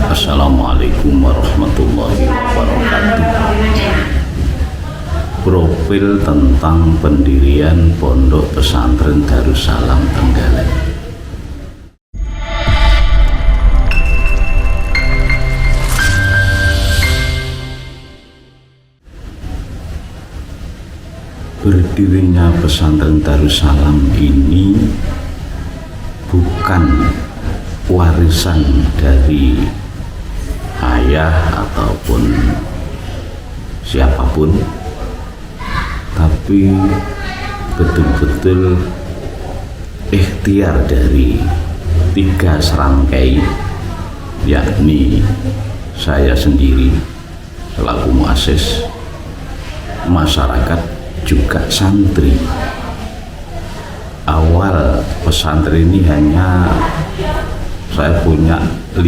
Assalamualaikum warahmatullahi wabarakatuh. Profil tentang pendirian Pondok Pesantren Darussalam Trenggalek. Berdirinya pesantren Darussalam ini bukan warisan dari ayah ataupun siapapun, tapi betul-betul ikhtiar dari 3 serangkai, yakni saya sendiri selaku muassis, masyarakat, juga santri. Awal pesantren ini hanya saya punya 5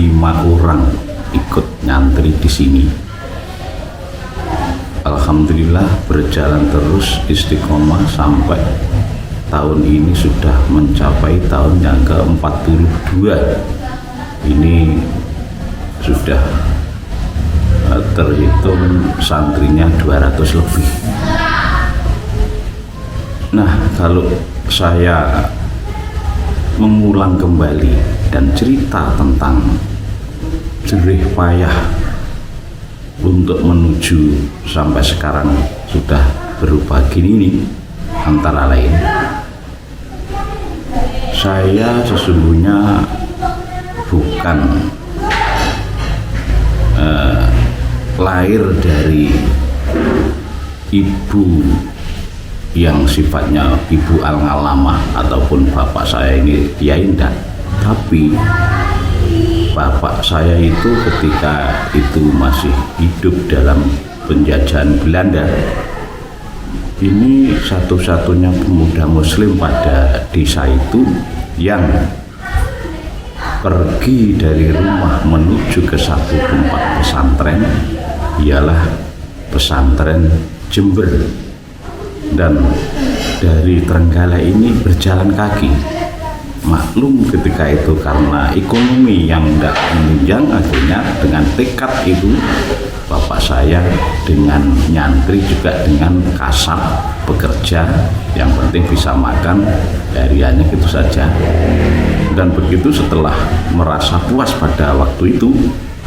orang ikut nyantri di sini. Alhamdulillah berjalan terus istiqomah sampai tahun ini sudah mencapai tahun yang ke-42. Ini sudah terhitung santrinya 200 lebih. Nah, kalau saya mengulang kembali dan cerita tentang jerih payah untuk menuju sampai sekarang sudah berubah gini, antara lain saya sesungguhnya bukan lahir dari ibu yang sifatnya ibu al-ngalamah ataupun bapak saya ini kiai, enggak. Tapi bapak saya itu ketika itu masih hidup dalam penjajahan Belanda, ini satu-satunya pemuda muslim pada desa itu yang pergi dari rumah menuju ke satu tempat pesantren, ialah pesantren Jember. Dan dari Trenggalek ini berjalan kaki. Maklum ketika itu karena ekonomi yang tidak menunjang, akhirnya dengan tekad itu bapak saya dengan nyantri juga dengan kasar bekerja, yang penting bisa makan, hariannya gitu saja. Dan begitu setelah merasa puas pada waktu itu,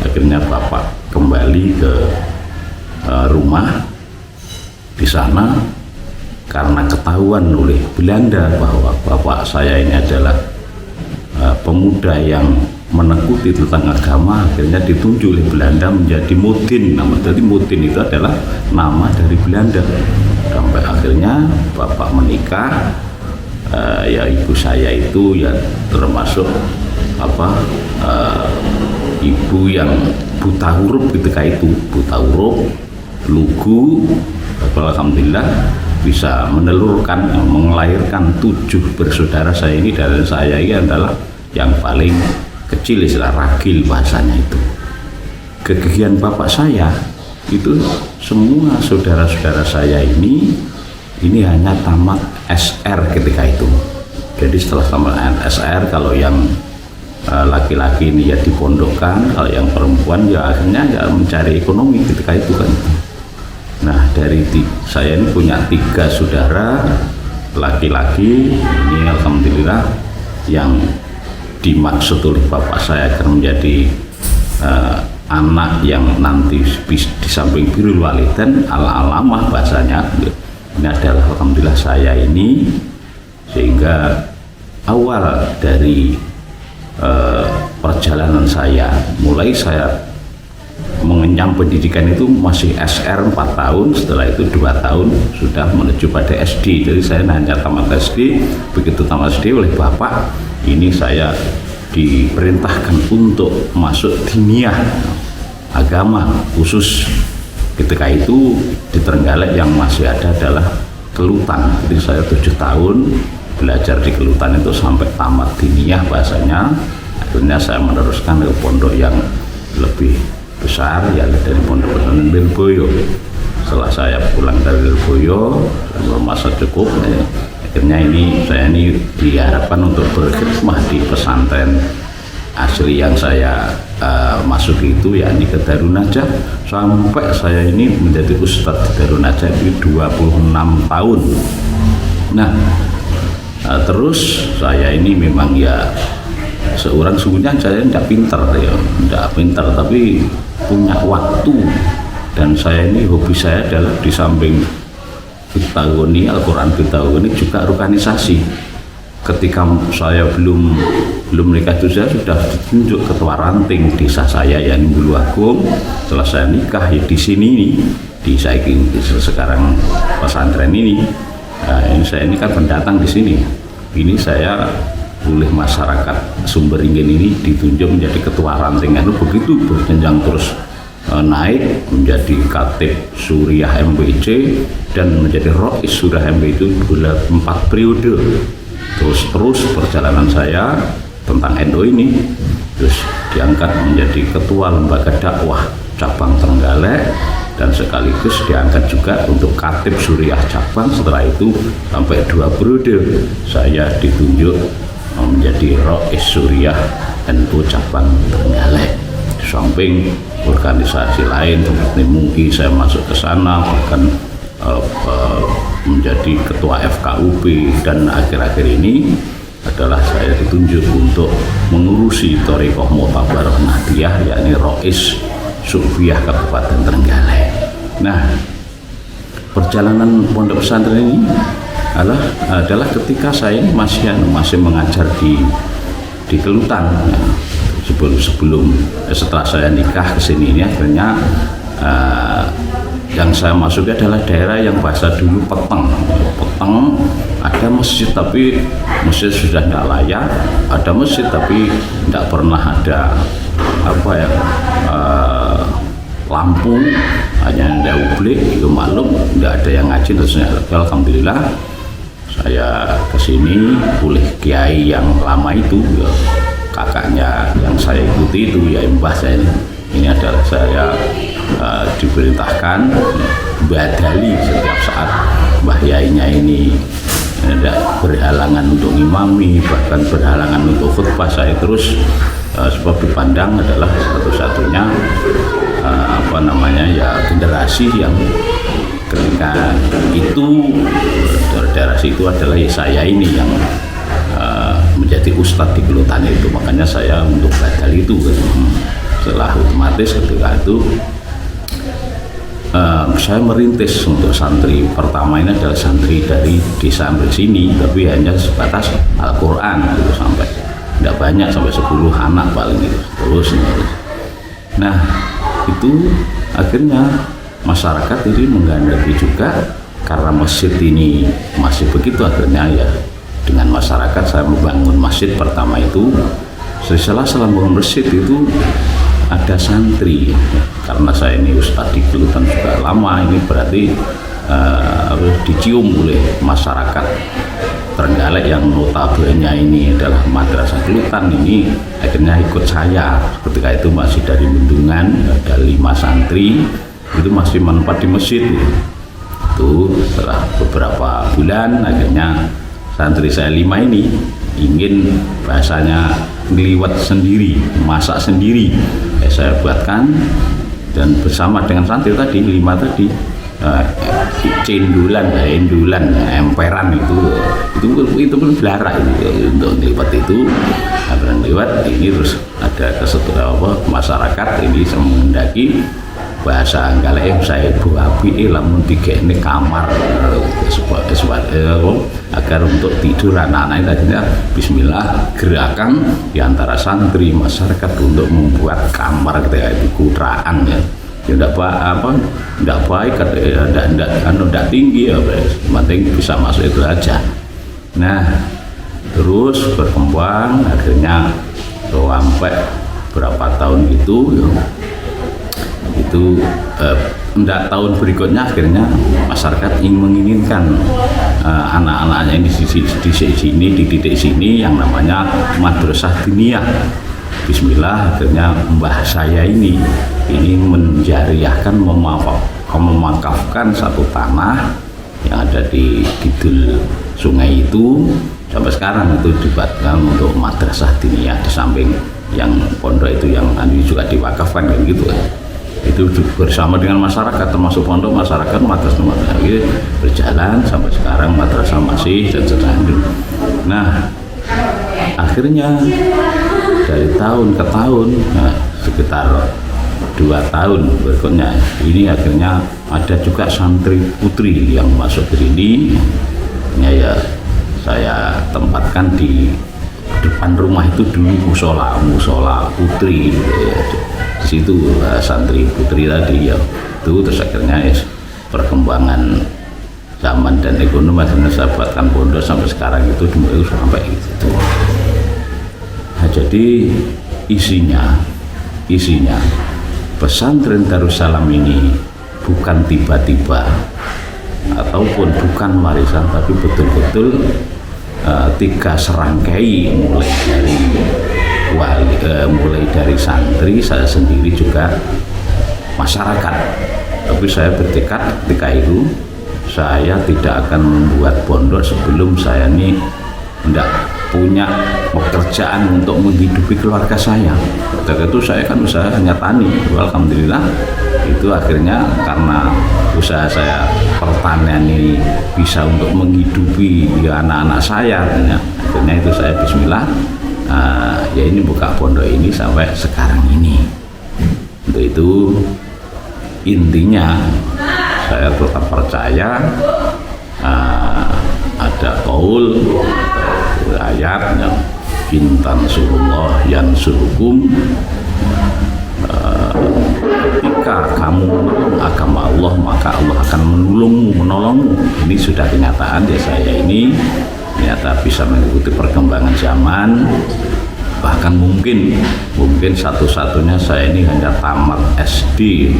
akhirnya bapak kembali ke rumah. Di sana karena ketahuan oleh Belanda bahwa bapak saya ini adalah pemuda yang menekuti tentang agama, akhirnya ditunjuk oleh Belanda menjadi Mudin. Jadi Mudin itu adalah nama dari Belanda. Sampai akhirnya bapak menikah, ya ibu saya itu ya termasuk ibu yang buta huruf ketika itu, buta huruf, lugu. Alhamdulillah bisa menelurkan, melahirkan 7 bersaudara saya ini, dan saya ini adalah yang paling kecil, istilah ragil bahasanya itu. Kegigihan bapak saya itu semua saudara-saudara saya ini hanya tamat SR ketika itu. Jadi setelah tamat SR, kalau yang laki-laki ini ya dipondokkan, kalau yang perempuan ya akhirnya ya mencari ekonomi ketika itu kan. Nah, dari saya ini punya 3 saudara laki-laki. Ini alhamdulillah yang dimaksud oleh bapak saya akan menjadi anak yang nanti di samping birrul walidain al-alamah bahasanya. Ini adalah alhamdulillah saya ini, sehingga awal dari perjalanan saya, mulai saya mengenyam pendidikan itu masih SR 4 tahun, setelah itu 2 tahun sudah menuju pada SD. Jadi saya hanya tamat SD. Begitu tamat SD oleh bapak, ini saya diperintahkan untuk masuk diniyah agama khusus. Ketika itu di Trenggalek yang masih ada adalah Kelutan. Jadi saya 7 tahun belajar di Kelutan itu sampai tamat diniyah bahasanya. Akhirnya saya meneruskan ke pondok yang lebih besar, ya dari Pondok Pesantren Lirboyo. Setelah saya pulang dari Lirboyo, masa cukup, akhirnya saya diharapkan untuk berkhidmah di pesantren Asy santri yang saya masuk itu yakni ke Darun Najah, sampai saya ini menjadi Ustadz di Darun Najah itu 26 tahun. Nah, terus saya ini memang ya seorang sungguhnya saya tidak pintar ya, tidak pintar tapi punya waktu, dan saya ini hobi saya adalah di samping Bitawoni, Al-Quran Bitawoni juga organisasi. Ketika saya belum menikah itu saya sudah ditunjuk ketua ranting desa saya yang Bulu Agung. Setelah saya nikah ya di sini nih, di sekarang pesantren ini. Nah, ini kan pendatang di sini. Ini saya oleh masyarakat Sumberingin ini ditunjuk menjadi ketua ranting. Itu begitu berjenjang terus naik menjadi Khatib Suriah MBC dan menjadi Rois Suriah MBC itu 4 periode. Terus perjalanan saya tentang NU ini terus diangkat menjadi ketua lembaga dakwah cabang Trenggalek, dan sekaligus diangkat juga untuk Khatib Suriah cabang. Setelah itu sampai 2 periode saya ditunjuk menjadi Rois Suriah NU cabang Trenggalek. Di samping organisasi lain seperti MUI saya masuk ke sana, bahkan menjadi ketua FKUP, dan akhir-akhir ini adalah saya ditunjuk untuk mengurusi Thariqah Mu'tabarah Nahdiyah yakni Rois Sufiah Kabupaten Trenggalek. Nah, perjalanan pondok pesantren ini adalah ketika saya masih mengajar di Kelutan. Ya. Setelah saya nikah ke sini ini akhirnya yang saya masuk adalah daerah yang bahasa dulu peteng, ada masjid tapi masjid sudah tidak layak, ada masjid tapi tidak pernah ada lampu, hanya ada ublik, itu maklum tidak ada yang ngaji. Terusnya alhamdulillah saya kesini oleh kiai yang lama itu ya, kakaknya yang saya ikuti itu ya mbah saya ini adalah saya diperintahkan badali setiap saat mbah yainya ini tidak berhalangan untuk ngimami, bahkan berhalangan untuk khutbah, saya terus sebab dipandang adalah satu-satunya generasi yang ketika itu generasi itu adalah ya saya ini yang menjadi ustadz di Kelutan itu. Makanya saya untuk badal itu setelah otomatis ketika itu saya merintis untuk santri. Pertama ini adalah santri dari desa hampir sini, tapi hanya sebatas Al-Quran gitu, sampai tidak banyak, sampai 10 anak paling gitu. Terus. Nah itu akhirnya masyarakat ini menggandaki juga, karena masjid ini masih begitu, akhirnya ya dengan masyarakat saya membangun masjid. Pertama itu setelah membangun masjid itu ada santri, karena saya ini ustadz di Kelutan juga lama, ini berarti harus dicium oleh masyarakat Trenggalek yang notabene ini adalah madrasah Kelutan. Ini akhirnya ikut saya. Ketika itu masih dari Bendungan, ada 5 santri itu masih menempat di masjid itu. Setelah beberapa bulan akhirnya santri saya 5 ini ingin bahasanya ngeliwat sendiri, masak sendiri. Saya buatkan, dan bersama dengan santri tadi 5 tadi cendulan, emperan itu pun belara ini untuk ngeliwat itu. Ngeliwat ini terus ada masyarakat ini menghendaki bahasa Galek saya buapi lamun digene kamar agar untuk tidur anak-anak. Tadinya bismillah gerakan diantara santri masyarakat untuk membuat kamar ketika itu kutraan ya. Tidak baik, tidak tinggi ya, penting bisa masuk itu aja. Nah terus berkembang akhirnya sampai berapa tahun gitu ya. Itu tahun berikutnya akhirnya masyarakat menginginkan anak-anaknya di sini, di titik sini yang namanya Madrasah Diniyah. Bismillah akhirnya mbah saya ini menjariahkan, memakafkan satu tanah yang ada di kidul sungai itu. Sampai sekarang itu dibuatkan untuk Madrasah Diniyah di samping yang pondok itu yang juga diwakafkan kan gitu kan. Itu bersama dengan masyarakat, termasuk pondok, masyarakat, madrasah gitu, berjalan sampai sekarang, madrasah masih dan seterusnya. Nah, akhirnya dari tahun ke tahun, nah, sekitar 2 tahun berikutnya ini akhirnya ada juga santri putri yang masuk ke sini. Ya saya tempatkan di depan rumah itu dulu musola putri ya. Di situ santri putri tadi ya itu, terus akhirnya ya, perkembangan zaman dan ekonomi akhirnya saya buatkan pondok sampai sekarang itu sampai itu. Nah, jadi isinya pesantren Darussalam ini bukan tiba-tiba ataupun bukan warisan, tapi betul-betul 3 serangkai mulai dari santri, saya sendiri juga masyarakat. Tapi saya bertekad ketika itu saya tidak akan membuat pondok sebelum saya ini tidak punya pekerjaan untuk menghidupi keluarga saya. Ketika itu saya kan usaha hanya tani, alhamdulillah itu akhirnya karena usaha saya pertanian ini bisa untuk menghidupi ya, anak-anak saya, ya, akhirnya itu saya bismillah ya ini buka pondok ini sampai sekarang ini. Untuk itu intinya saya tetap percaya ada qaul ayat yang intan surullah yang surukum, ketika kamu menolong agama Allah maka Allah akan menolongmu. Ini sudah kenyataan ya, saya ini ternyata bisa mengikuti perkembangan zaman. Bahkan mungkin satu-satunya saya ini hanya tamat SD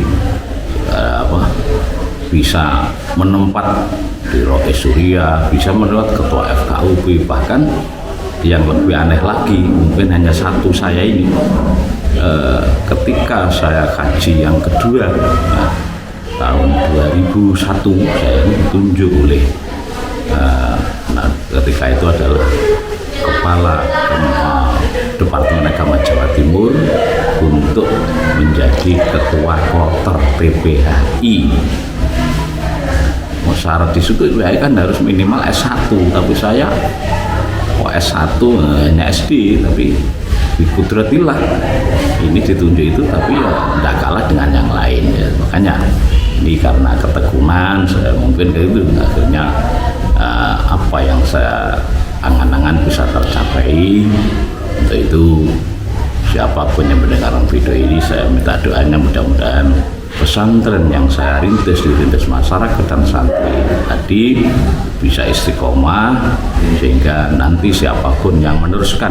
bisa menempat di Rois Surya, bisa menempat ketua FKUB, bahkan yang lebih aneh lagi mungkin hanya satu saya ini ketika saya kaji yang kedua tahun 2001 saya ditunjuk oleh ketika itu adalah kepala Departemen Agama Jawa Timur untuk menjadi ketua kloter PPHI. Syarat di situ PPHI kan harus minimal S1, tapi saya S1 hanya SD, tapi dikudratillah ini ditunjuk itu, tapi ya tidak kalah dengan yang lain ya. Makanya ini karena ketekunan saya mungkin itu akhirnya apa yang saya angan-angan bisa tercapai. Untuk itu siapapun yang mendengarkan video ini saya minta doanya mudah-mudahan pesantren yang saya rintis masyarakat dan santri tadi bisa istiqomah, sehingga nanti siapapun yang meneruskan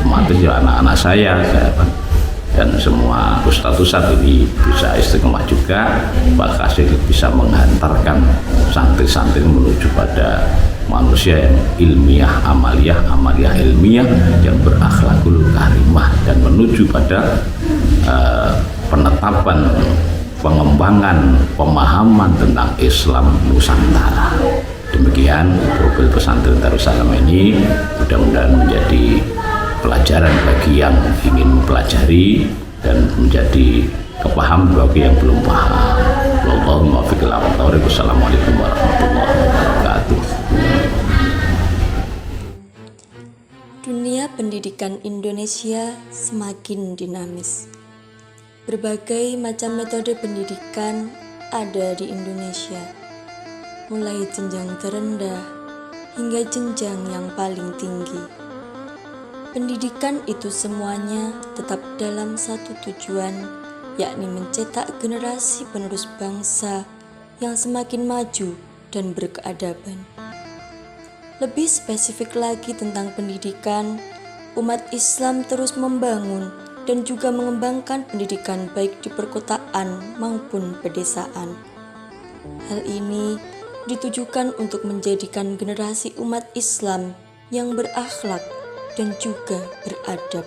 otomatis ya anak-anak saya dan semua ustadz ini bisa istiqomah juga, maka bisa menghantarkan santri-santri menuju pada manusia yang ilmiah, amaliyah ilmiah yang berakhlakul karimah dan menuju pada penetapan pengembangan pemahaman tentang Islam Nusantara. Demikian profil pesantren Darussalam ini mudah-mudahan menjadi pelajaran bagi yang ingin mempelajari dan menjadi kepahaman bagi yang belum paham. Wallahul muwaffiq ila aqwamit thoriq. Wassalamualaikum warahmatullahi wabarakatuh. Dunia pendidikan Indonesia semakin dinamis. Berbagai macam metode pendidikan ada di Indonesia, mulai jenjang terendah hingga jenjang yang paling tinggi. Pendidikan itu semuanya tetap dalam satu tujuan, yakni mencetak generasi penerus bangsa yang semakin maju dan berkeadaban. Lebih spesifik lagi tentang pendidikan, umat Islam terus membangun dan juga mengembangkan pendidikan baik di perkotaan maupun pedesaan. Hal ini ditujukan untuk menjadikan generasi umat Islam yang berakhlak dan juga beradab.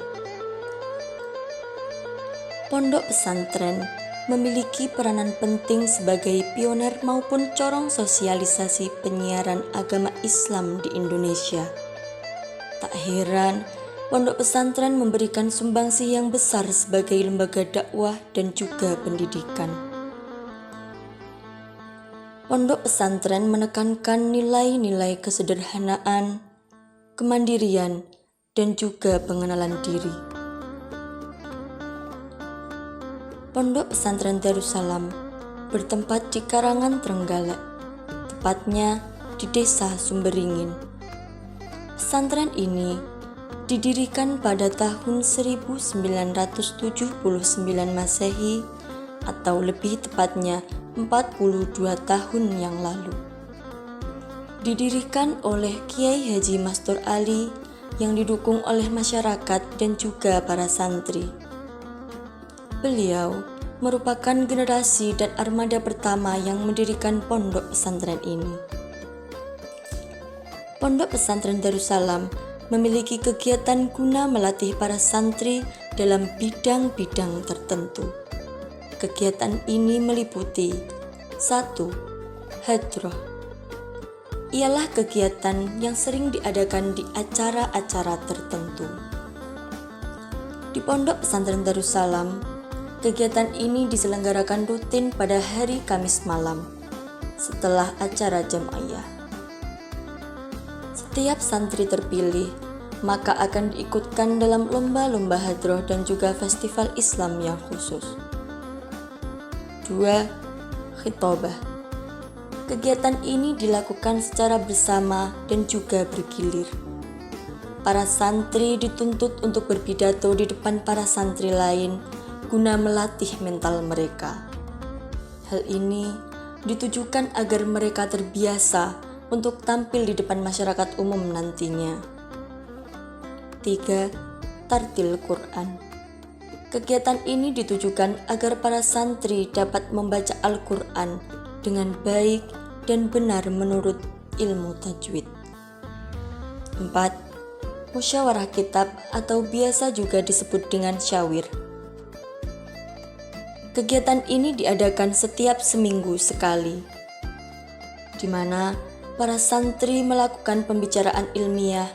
Pondok pesantren memiliki peranan penting sebagai pioner maupun corong sosialisasi penyiaran agama Islam di Indonesia. Tak heran Pondok pesantren memberikan sumbangsi yang besar sebagai lembaga dakwah dan juga pendidikan. Pondok pesantren menekankan nilai-nilai kesederhanaan, kemandirian, dan juga pengenalan diri. Pondok pesantren Darussalam bertempat di Karangan Trenggalek, tepatnya di Desa Sumberingin. Pesantren ini didirikan pada tahun 1979 Masehi atau lebih tepatnya 42 tahun yang lalu. Didirikan oleh Kiai Haji Mastur Ali yang didukung oleh masyarakat dan juga para santri. Beliau merupakan generasi dan armada pertama yang mendirikan pondok pesantren ini. Pondok pesantren Darussalam memiliki kegiatan guna melatih para santri dalam bidang-bidang tertentu. Kegiatan ini meliputi 1. Hadroh. Ialah kegiatan yang sering diadakan di acara-acara tertentu. Di Pondok Pesantren Darussalam, kegiatan ini diselenggarakan rutin pada hari Kamis malam setelah acara jamaah. Setiap santri terpilih maka akan diikutkan dalam lomba-lomba hadroh dan juga festival Islam yang khusus. 2. Khitobah. Kegiatan ini dilakukan secara bersama dan juga bergilir. Para santri dituntut untuk berpidato di depan para santri lain guna melatih mental mereka. Hal ini ditujukan agar mereka terbiasa untuk tampil di depan masyarakat umum nantinya. 3. Tartil Quran. Kegiatan ini ditujukan agar para santri dapat membaca Al-Quran dengan baik dan benar menurut ilmu tajwid. 4. Musyawarah kitab atau biasa juga disebut dengan syawir. Kegiatan ini diadakan setiap seminggu sekali, di mana para santri melakukan pembicaraan ilmiah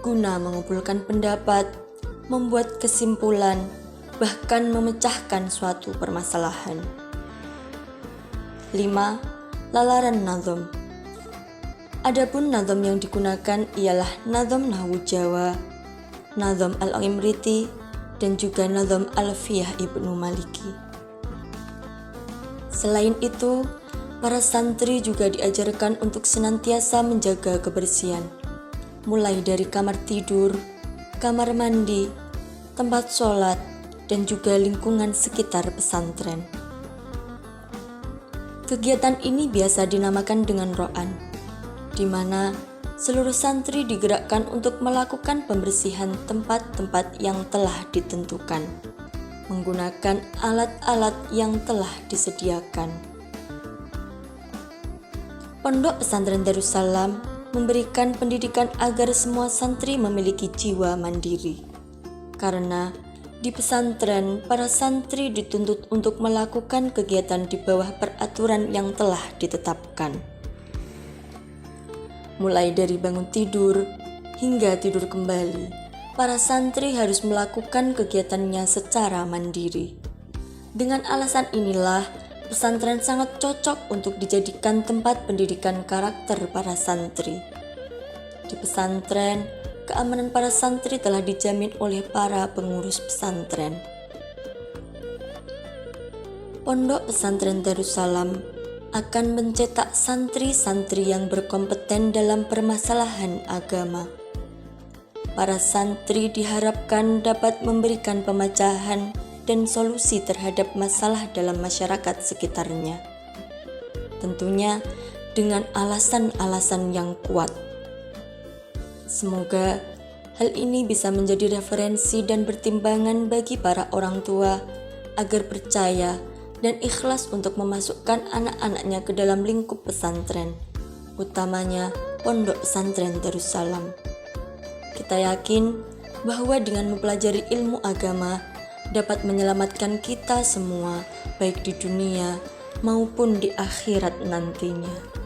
guna mengumpulkan pendapat, membuat kesimpulan, bahkan memecahkan suatu permasalahan. 5. Lalaran nazom. Adapun nazom yang digunakan ialah nazom Nahwu Jawa, nazom Al-Imriti, dan juga nazom Alfiyah Ibnu Maliki. Selain itu, para santri juga diajarkan untuk senantiasa menjaga kebersihan, mulai dari kamar tidur, kamar mandi, tempat sholat, dan juga lingkungan sekitar pesantren. Kegiatan ini biasa dinamakan dengan ro'an, di mana seluruh santri digerakkan untuk melakukan pembersihan tempat-tempat yang telah ditentukan, menggunakan alat-alat yang telah disediakan. Pondok Pesantren Darussalam memberikan pendidikan agar semua santri memiliki jiwa mandiri. Karena di pesantren, para santri dituntut untuk melakukan kegiatan di bawah peraturan yang telah ditetapkan. Mulai dari bangun tidur hingga tidur kembali, para santri harus melakukan kegiatannya secara mandiri. Dengan alasan inilah, pesantren sangat cocok untuk dijadikan tempat pendidikan karakter para santri. Di pesantren, keamanan para santri telah dijamin oleh para pengurus pesantren. Pondok Pesantren Darussalam akan mencetak santri-santri yang berkompeten dalam permasalahan agama. Para santri diharapkan dapat memberikan pemecahan dan solusi terhadap masalah dalam masyarakat sekitarnya. Tentunya dengan alasan-alasan yang kuat. Semoga hal ini bisa menjadi referensi dan pertimbangan bagi para orang tua agar percaya dan ikhlas untuk memasukkan anak-anaknya ke dalam lingkup pesantren, utamanya Pondok Pesantren Darussalam. Kita yakin bahwa dengan mempelajari ilmu agama dapat menyelamatkan kita semua, baik di dunia maupun di akhirat nantinya.